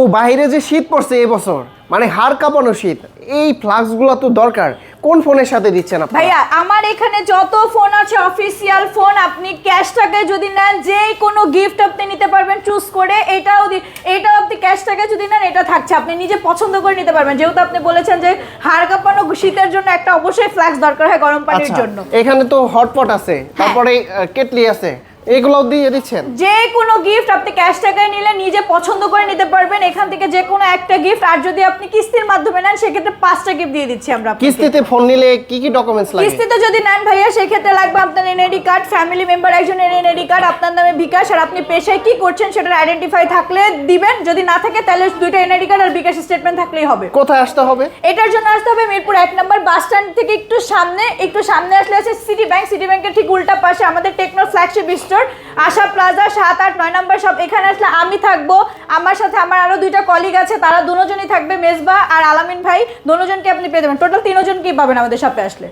ও বাইরে যে শীত পড়ছে এবছর, মানে হাড় কাঁপানো শীত, এই ফ্লাক্সগুলো তো দরকার। কোন ফোনের সাথে দিচ্ছেন আপনারা? ভাইয়া আমার এখানে যত ফোন আছে অফিসিয়াল ফোন, আপনি ক্যাশ টাকায় যদি নেন যে কোনো গিফট আপনি নিতে পারবেন চুজ করে। এটাও আপনি ক্যাশ টাকায় যদি নেন এটা থাকছে, আপনি নিজে পছন্দ করে নিতে পারবেন। যেহেতু আপনি বলেছেন যে হাড় কাঁপানো শীতের জন্য একটা অবশ্যই ফ্লাক্স দরকার হয় গরম পানির জন্য। এখানে তো হটপট আছে, তারপরে কেটলি আছে, এগুলো দিয়ে দিচ্ছেন। যে কোনো গিফট আপনি ক্যাশ টাকায় নিলে নিজে পছন্দ করে নিতে পারবেন এখান থেকে যে কোনো একটা গিফট। আর যদি আপনি কিস্তির মাধ্যমে নেন সেক্ষেত্রে 5টা গিফট দিয়ে দিচ্ছি আমরা। কিস্তিতে ফোন নিলে কি কি ডকুমেন্টস লাগে? কিস্তিতে যদি নেন ভাইয়া সেক্ষেত্রে লাগবে আপনার এনআইডি কার্ড, ফ্যামিলি মেম্বার একজনের এনআইডি কার্ড, আপনার নামে বিকাশ, আর আপনি পেশায় কি করছেন সেটার আইডেন্টিফাই থাকলে দিবেন। যদি না থাকে তাহলে 2টা এনআইডি কার্ড আর বিকাশ স্টেটমেন্ট থাকলেই হবে। কোথায় আসতে হবে? এটার জন্য আসতে হবে মিরপুর 1 নম্বর বাস স্ট্যান্ড থেকে একটু সামনে আসলে আছে সিটি ব্যাংকের ঠিক উল্টা পাশে আমাদের টেকনো ফ্ল্যাগশিপ স্টোর, আশা প্লাজা 7, 8, 9 নম্বর সব। এখানে আসলে আমি থাকবো, আমার সাথে আমার আরো 2টা কলিগ আছে, তারা দুজনই থাকবে, মেজবা আর আলামিন ভাই, দুজনকে আপনি পেয়ে যাবেন। টোটাল 3জনকেই পাবেন আমাদের সাথে আসলে।